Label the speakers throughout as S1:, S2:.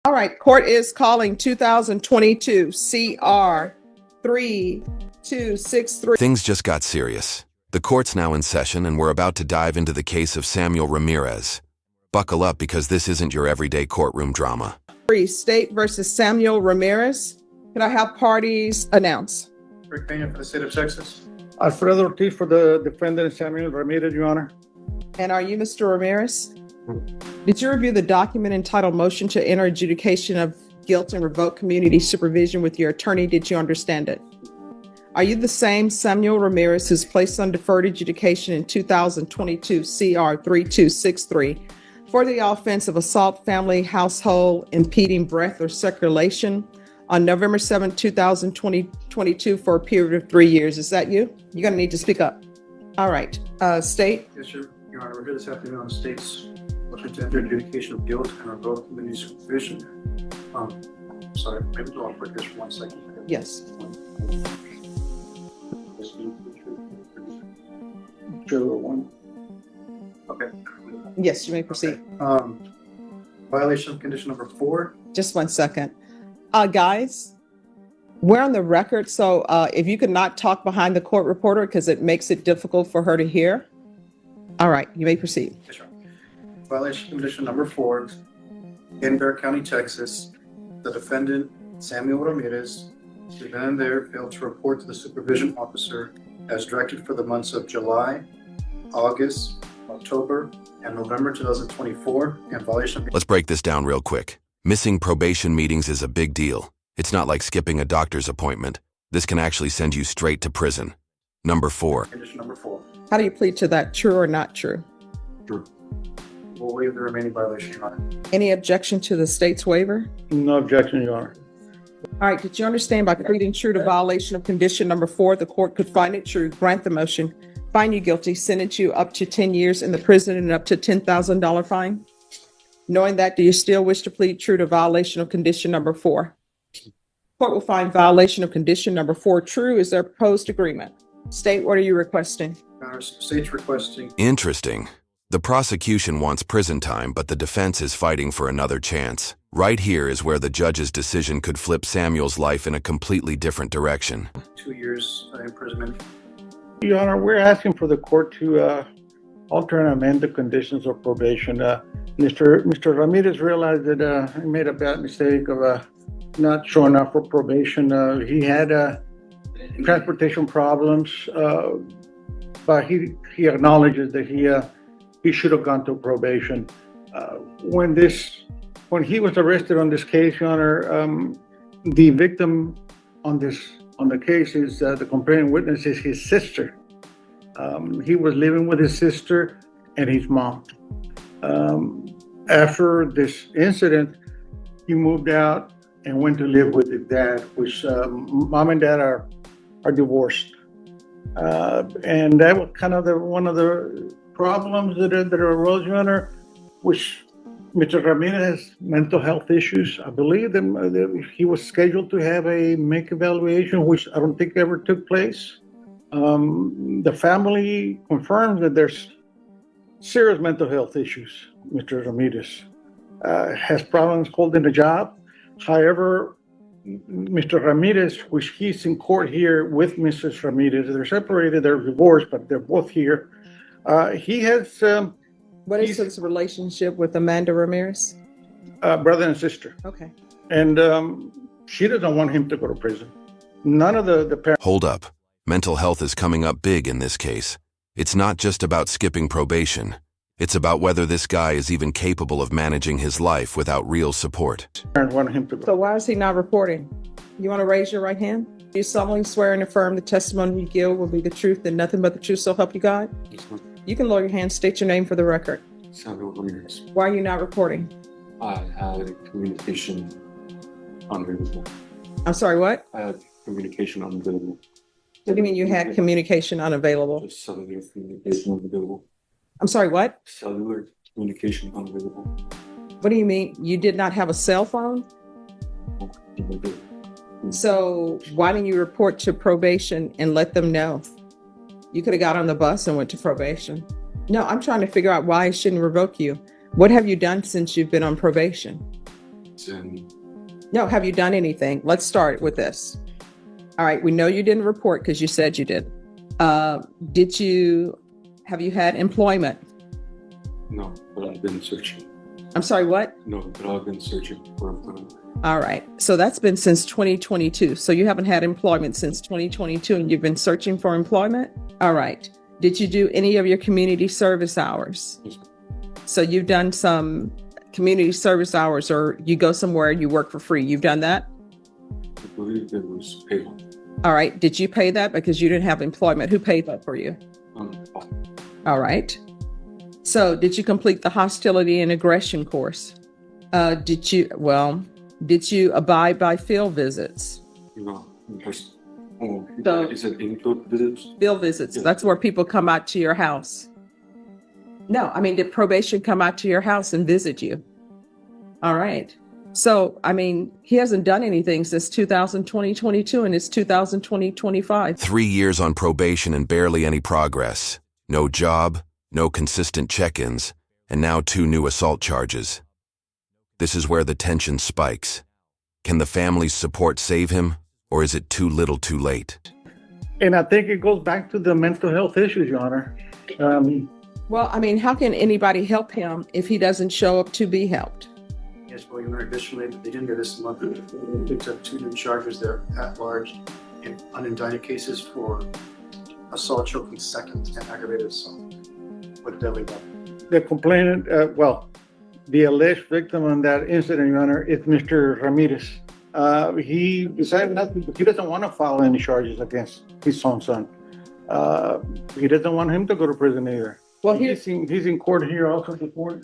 S1: All right, court is calling 2022 CR 3263.
S2: Things just got serious. The court's now in session and we're about to dive into the case of Samuel Ramirez. Buckle up because this isn't your everyday courtroom drama.
S1: State versus Samuel Ramirez. Can I have parties announce?
S3: Rick Pena for the state of Texas.
S4: Alfredo Ortiz for the defendant, Samuel Ramirez, Your Honor.
S1: And are you Mr. Ramirez? Did you review the document entitled Motion to Enter Adjudication of Guilt and Revoke Community Supervision with your attorney? Did you understand it? Are you the same Samuel Ramirez who's placed on deferred adjudication in 2022 CR 3263 for the offense of assault, family, household, impeding breath or circulation on November 7, 2022 for a period of 3 years? Is that you? You're going to need to speak up. All right. State?
S3: Yes, sir. Your Honor, we're here this afternoon on state's motion to enter adjudication of guilt and revoke community supervision. Sorry, maybe go on for just 1 second.
S1: Yes.
S3: Okay.
S1: Yes, you may proceed.
S3: Violation of condition number 4.
S1: Just 1 second. Guys, we're on the record, so if you could not talk behind the court reporter because it makes it difficult for her to hear. All right, you may proceed.
S3: Yes, sir. Violation of condition number 4. In Bexar County, Texas, the defendant, Samuel Ramirez, the then there failed to report to the supervision officer as directed for the months of July, August, October, and November 2024 in violation of...
S2: Let's break this down real quick. Missing probation meetings is a big deal. It's not like skipping a doctor's appointment. This can actually send you straight to prison. Number 4.
S3: Condition number 4.
S1: How do you plead to that? True or not true?
S3: True. We'll waive the remaining violation, Your Honor.
S1: Any objection to the state's waiver?
S4: No objection, Your Honor.
S1: All right, did you understand by pleading true to violation of condition number 4, the court could find it true, grant the motion, find you guilty, sentence you up to 10 years in the prison and up to $10,000 fine? Knowing that, do you still wish to plead true to violation of condition number 4? Court will find violation of condition number 4 true. Is there proposed agreement? State, what are you requesting?
S3: Your Honor, state's requesting...
S2: Interesting. The prosecution wants prison time, but the defense is fighting for another chance. Right here is where the judge's decision could flip Samuel's life in a completely different direction.
S3: 2 years imprisonment.
S4: Your Honor, we're asking for the court to alter and amend the conditions of probation. Mr. Ramirez realized that he made a bad mistake of not showing up for probation. He had transportation problems, but he acknowledges that he should have gone to probation. When he was arrested on this case, Your Honor, the victim on the case is the complaining witness is his sister. He was living with his sister and his mom. After this incident, he moved out and went to live with his dad, which mom and dad are divorced. And that was kind of one of the problems that arose, Your Honor, which Mr. Ramirez has mental health issues. I believe that he was scheduled to have a make evaluation, which I don't think ever took place. The family confirms that there's serious mental health issues. Mr. Ramirez has problems holding a job. However, Mr. Ramirez, which he's in court here with Mrs. Ramirez, they're separated, they're divorced, but they're both here. He has...
S1: What is his relationship with Amanda Ramirez?
S4: Brother and sister.
S1: Okay.
S4: And she doesn't want him to go to prison. None of the parents...
S2: Hold up. Mental health is coming up big in this case. It's not just about skipping probation. It's about whether this guy is even capable of managing his life without real support.
S4: want him to go.
S1: So why is he not reporting? You want to raise your right hand? Do you solemnly swear and affirm the testimony you give will be the truth and nothing but the truth, so help you God?
S5: Yes, ma'am.
S1: You can lower your hand, state your name for the record.
S5: Samuel Ramirez.
S1: Why are you not reporting?
S5: I had communication unavailable.
S1: I'm sorry, what?
S5: I had communication unavailable.
S1: What do you mean you had communication unavailable?
S5: Just cellular communication unavailable.
S1: I'm sorry, what?
S5: Cellular communication unavailable.
S1: What do you mean? You did not have a cell phone? So why didn't you report to probation and let them know? You could have got on the bus and went to probation. No, I'm trying to figure out why I shouldn't revoke you. What have you done since you've been on probation?
S5: And
S1: No, have you done anything? Let's start with this. All right, we know you didn't report because you said you did. Have you had employment?
S5: no, but I've been searching.
S1: I'm sorry, what?
S5: No, but I've been searching for employment.
S1: All right, so that's been since 2022. So you haven't had employment since 2022 and you've been searching for employment? All right. Did you do any of your community service hours?
S5: Yes.
S1: So you've done some community service hours, or you go somewhere and you work for free. You've done that?
S5: I believe it was paid on.
S1: All right. Did you pay that because you didn't have employment? Who paid that for you? All right. So did you complete the hostility and aggression course? Did you abide by field visits?
S5: No, just, oh,
S1: So-
S5: is it input visits?
S1: Field visits,
S5: Yeah.
S1: that's where people come out to your house. No, I mean, did probation come out to your house and visit you? All right. So, I mean, he hasn't done anything since 2022 and it's 2025.
S2: 3 years on probation and barely any progress. No job, no consistent check-ins, and now 2 new assault charges. This is where the tension spikes. Can the family's support save him, or is it too little too late?
S4: And I think it goes back to the mental health issues, Your Honor.
S1: Well, I mean, how can anybody help him if he doesn't show up to be helped?
S3: Yes, well, Your Honor, additionally, at the beginning of this month, we picked up 2 new charges that are at large in unindicted cases for assault, choking second, and aggravated assault with deadly weapon.
S4: The complainant, the alleged victim on that incident, Your Honor, is Mr. Ramirez. He decided not to, he doesn't want to file any charges against his own son. He doesn't want him to go to prison either.
S1: Well,
S4: He's in court here also this morning.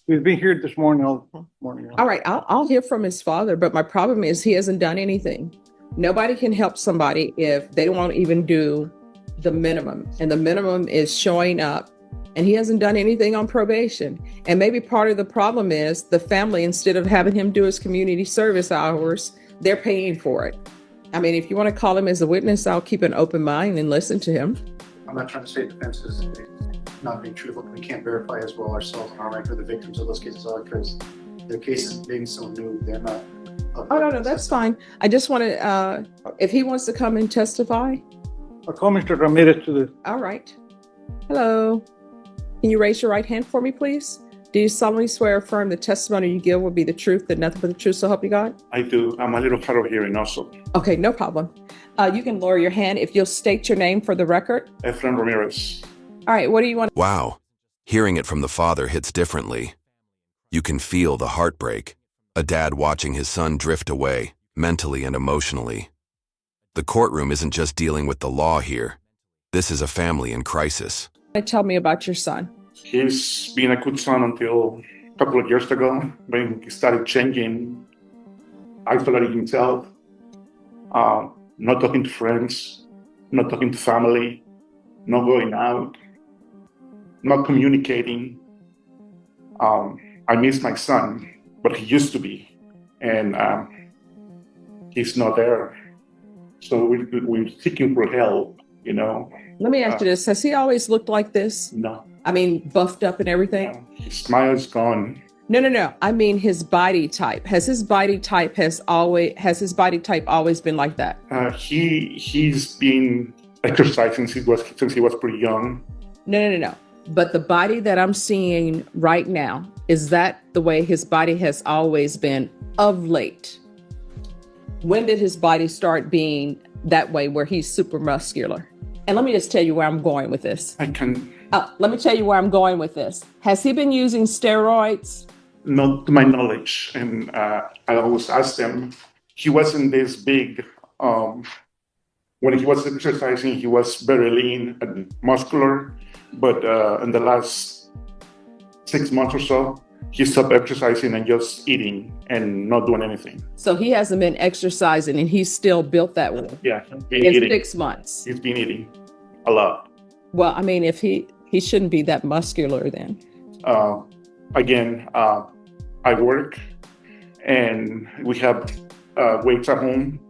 S4: He's been here this morning, all morning.
S1: all right, I'll hear from his father, but my problem is he hasn't done anything. Nobody can help somebody if they won't even do the minimum, and the minimum is showing up, and he hasn't done anything on probation. And maybe part of the problem is the family, instead of having him do his community service hours, they're paying for it. I mean, if you want to call him as a witness, I'll keep an open mind and listen to him.
S3: I'm not trying to say defense is not being truthful. We can't verify as well ourselves on our end who the victims of those cases are because their cases being so new, they're not.
S1: Oh, no, that's fine. I just want to, if he wants to come and testify,
S4: I'll call Mr. Ramirez to the,
S1: all right. Hello. Can you raise your right hand for me, please? Do you solemnly swear or affirm the testimony you give will be the truth, that nothing but the truth, so help you God?
S6: I do. I'm a little hard of hearing also.
S1: Okay, no problem. You can lower your hand if you'll state your name for the record.
S6: Efren Ramirez.
S1: All right, what do you want?
S2: Wow. Hearing it from the father hits differently. You can feel the heartbreak. A dad watching his son drift away, mentally and emotionally. The courtroom isn't just dealing with the law here. This is a family in crisis.
S1: Tell me about your son.
S6: He's been a good son until a couple of years ago when he started changing, isolating himself, not talking to friends, not talking to family, not going out, not communicating. I miss my son, but he used to be, and he's not there. So we're seeking for help, you know.
S1: Let me ask you this. Has he always looked like this?
S6: No.
S1: I mean, buffed up and everything?
S6: His smile is gone.
S1: No. I mean, his body type. Has his body type always been like that?
S6: He's been exercising since he was pretty young.
S1: No. But the body that I'm seeing right now, is that the way his body has always been of late? When did his body start being that way where he's super muscular? And let me just tell you where I'm going with this. Let me tell you where I'm going with this. Has he been using steroids?
S6: Not to my knowledge. And I always asked him, he wasn't this big. When he was exercising, he was very lean and muscular. But in the last 6 months or so, he stopped exercising and just eating and not doing anything.
S1: So he hasn't been exercising and he's still built that way.
S6: Yeah, he's been
S1: In
S6: eating.
S1: 6 months.
S6: He's been eating a lot.
S1: Well, I mean, if he shouldn't be that muscular then.
S6: Again, I work and we have weights at home.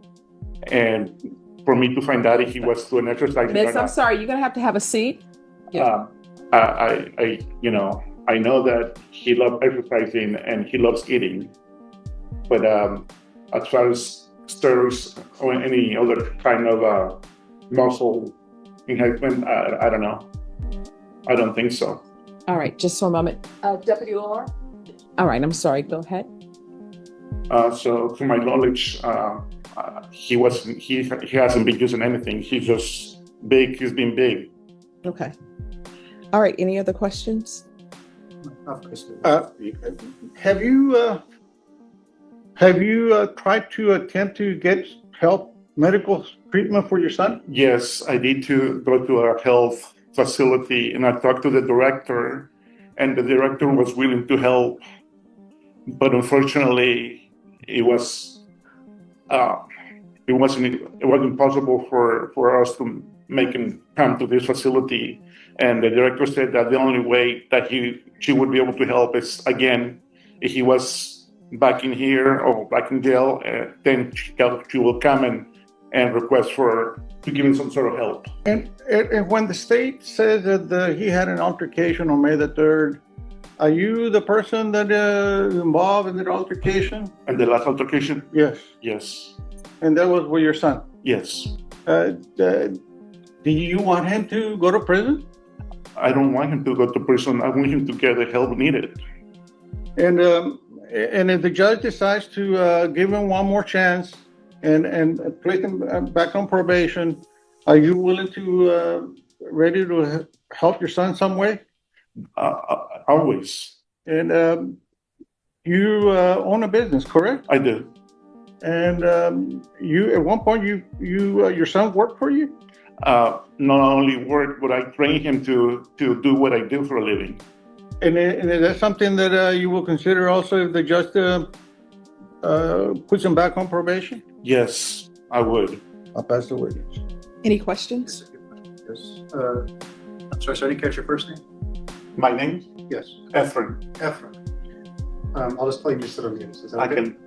S6: And for me to find out if he was doing exercise,
S1: Miss, I'm sorry, you're going to have a seat. Yeah.
S6: I know that he loves exercising and he loves eating. But as far as steroids or any other kind of muscle enhancement, I don't know. I don't think so.
S1: All right, just for a moment. Deputy Orr? All right, I'm sorry, go ahead.
S6: So to my knowledge, he hasn't been using anything. He's just big. He's been big.
S1: Okay. All right, any other questions?
S4: Have you tried to attempt to get medical treatment for your son?
S6: Yes, I need to go to a health facility, and I talked to the director, and the director was willing to help, but unfortunately, it wasn't possible for us to make him come to this facility. And the director said that the only way that she would be able to help is, again, if he was back in here or back in jail, then she will come and request to give him some sort of help.
S4: And when the state says that he had an altercation on May the 3rd, are you the person that involved in that altercation?
S6: And the last altercation?
S4: Yes.
S6: Yes.
S4: And that was with your son?
S6: Yes.
S4: Do you want him to go to prison?
S6: I don't want him to go to prison. I want him to get the help needed.
S4: And if the judge decides to give him one more chance and place him back on probation, are you willing to ready to help your son some way?
S6: Always.
S4: And you own a business, correct?
S6: I do.
S4: And you at one point your son worked for you?
S6: Not only work, but I train him to do what I do for a living.
S4: And is that something that you will consider also if the judge puts him back on probation?
S6: Yes, I would.
S4: I'll pass the witness.
S1: Any questions?
S3: Yes. I'm sorry, I didn't catch your first name?
S6: My name?
S3: Yes.
S6: Efren.
S3: Efren. I'll just call you Mr. Ramirez. Is that
S6: I
S3: okay?
S6: can.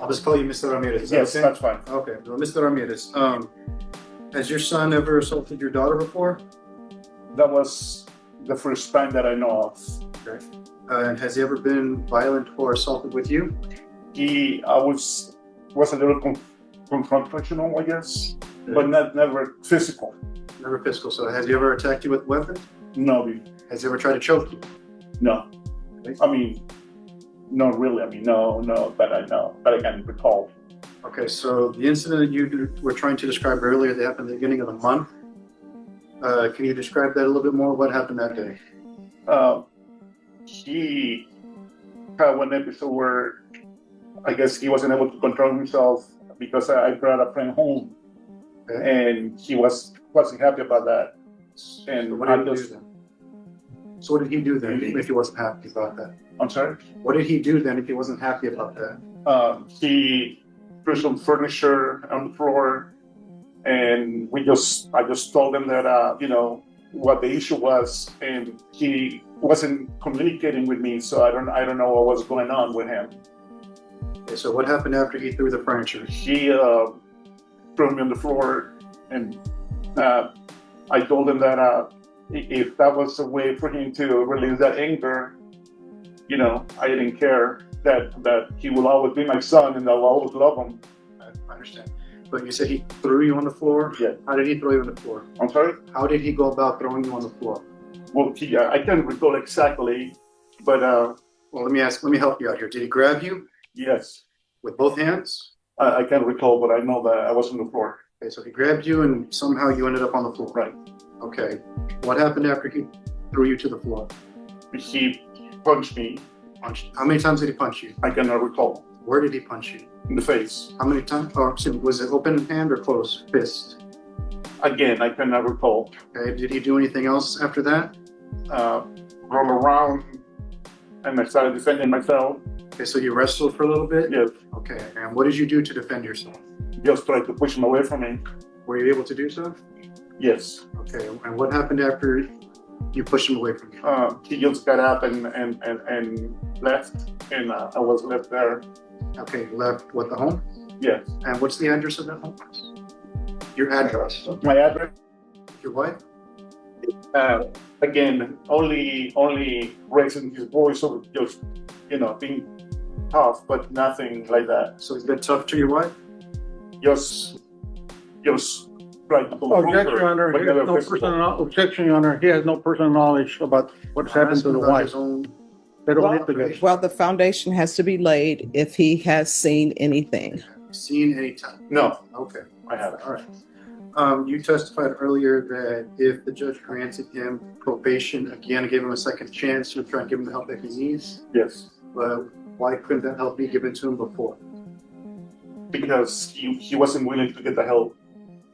S3: I'll just call you Mr. Ramirez. Is that
S6: Yes,
S3: okay?
S6: that's fine.
S3: Okay, well, Mr. Ramirez, has your son ever assaulted your daughter before?
S6: That was the first time that I know of.
S3: Okay. And has he ever been violent or assaulted with you?
S6: He was a little confrontational, I guess, but never physical.
S3: Never physical. So has he ever attacked you with a weapon?
S6: No,
S3: Has he ever tried to choke you?
S6: no. I mean, not really. I mean, no, that I know, that I can recall.
S3: Okay, so the incident that you were trying to describe earlier that happened at the beginning of the month, can you describe that a little bit more? What happened that day?
S6: He had one episode where I guess he wasn't able to control himself because I brought a friend home, and he wasn't happy about that. And
S3: So what did he do then? So what did he do then if he wasn't happy about that?
S6: I'm sorry?
S3: What did he do then if he wasn't happy about that?
S6: He threw some furniture on the floor, and I just told him that what the issue was, and he wasn't communicating with me, so I don't know what was going on with him.
S3: Okay, so what happened after he threw the furniture?
S6: He threw me on the floor, and I told him that if that was a way for him to release that anger, I didn't care, that he will always be my son and I'll always love him.
S3: I understand. But you said he threw you on the floor?
S6: Yeah.
S3: How did he throw you on the floor?
S6: I'm sorry?
S3: How did he go about throwing you on the floor?
S6: Well, I can't recall exactly, but
S3: Well, let me help you out here. Did he grab you
S6: yes,
S3: with both hands?
S6: I can't recall, but I know that I was on the floor.
S3: Okay, so he grabbed you and somehow you ended up on the floor.
S6: Right.
S3: Okay. What happened after he threw you to the floor?
S6: He punched me.
S3: How many times did he punch you?
S6: I cannot recall.
S3: Where did he punch you?
S6: In the face.
S3: How many times? Oh, excuse me, was it open hand or closed fist?
S6: Again, I cannot recall.
S3: Okay. Did he do anything else after that?
S6: Roll around, and I started defending myself.
S3: Okay, so you wrestled for a little bit?
S6: Yes,
S3: Okay. And what did you do to defend yourself?
S6: just tried to push him away from me.
S3: Were you able to do so?
S6: Yes.
S3: Okay. And what happened after you pushed him away from you?
S6: He just got up and left, and I was left there.
S3: Okay, you left what, the home?
S6: Yes.
S3: And what's the address of that home? Your address.
S6: My address,
S3: Your wife?
S6: again, only raising his voice, or just, being
S7: tough, but nothing like that.
S3: So he's been tough to your wife?
S7: Just like.
S4: Objection, Your Honor.
S7: but
S4: He has
S7: never
S4: no
S7: physical.
S4: personal, objection, Your Honor. He has no personal knowledge about what's happened to the
S3: About
S4: wife.
S3: his own-
S4: They don't
S1: Well,
S4: live together.
S1: Well, the foundation has to be laid if he has seen anything.
S3: Seen any time?
S7: No,
S3: Okay,
S7: I haven't.
S3: all right. You testified earlier that if the judge granted him probation, again, gave him a second chance, you'll try and give him the help that he needs.
S7: Yes,
S3: But why couldn't that help be given to him before?
S7: because he wasn't willing to get the help.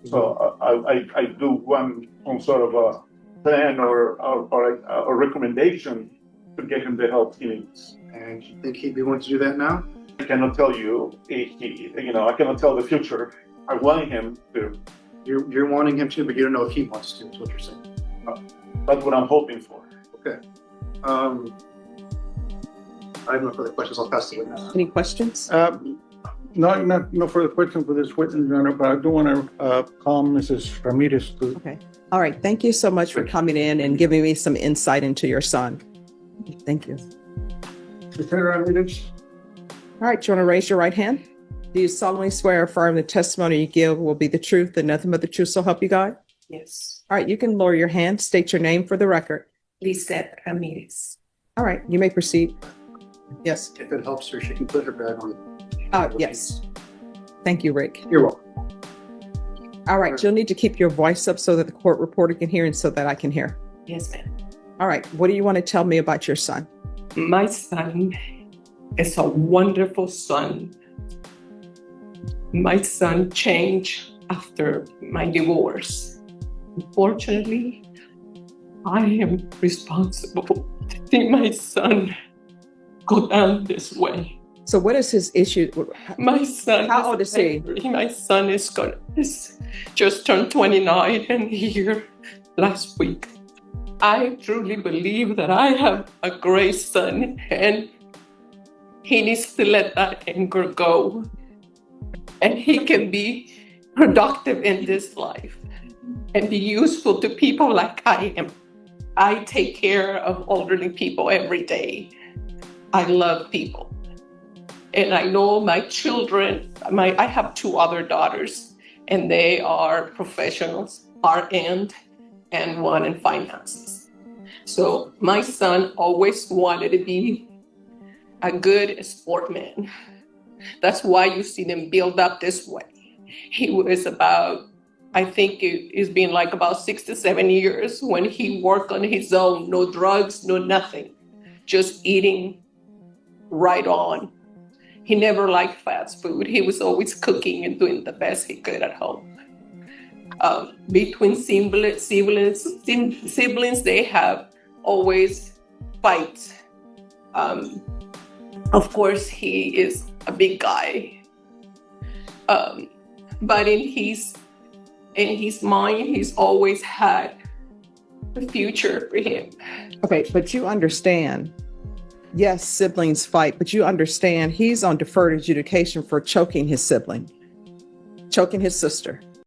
S7: So I do want some sort of a plan or a recommendation to get him the help he needs.
S3: And you think he'd be willing to do that now?
S7: I cannot tell you, I cannot tell the future. I want him to.
S3: You're wanting him to, but you don't know if he wants to, is what you're saying.
S7: That's what I'm hoping for.
S3: Okay. I have no further questions. I'll pass the witness.
S1: Any questions?
S4: No further questions for this witness, Your Honor, but I do want to call Mrs. Ramirez to.
S1: Okay. All right. Thank you so much for coming in and giving me some insight into your son. Thank you.
S4: Mr. Ramirez?
S1: All right. Do you want to raise your right hand? Do you solemnly swear or affirm the testimony you give will be the truth and nothing but the truth, so help you God?
S8: Yes,
S1: All right. You can lower your hand. State your name for the record.
S8: Lisette Ramirez.
S1: All right. You may proceed. Yes.
S3: If it helps her, she can put her bag on.
S1: Yes. Thank you, Rick.
S3: You're welcome.
S1: All right. You'll need to keep your voice up so that the court reporter can hear and so that I can hear.
S8: Yes, ma'am.
S1: All right. What do you want to tell me about your son?
S8: My son is a wonderful son. My son changed after my divorce. Unfortunately, I am responsible to see my son go down this way.
S1: So what is his issue?
S8: My son.
S1: How old is he?
S8: My son is just turned 29 and here last week. I truly believe that I have a great son and he needs to let that anger go. And he can be productive in this life and be useful to people like I am. I take care of elderly people every day. I love people. And I know my children, I have 2 other daughters, and they are professionals, RN, and one in finances. So my son always wanted to be a good sportsman. That's why you see them build up this way. He was about, I think it's been like about 6 to 7 years when he worked on his own, no drugs, no nothing, just eating right on. He never liked fast food. He was always cooking and doing the best he could at home. Between siblings, they have always fights. Of course, he is a big guy. But in his mind, he's always had a future for him.
S1: Okay, but you understand, yes, siblings fight, but you understand he's on deferred adjudication for choking his sibling, choking his sister.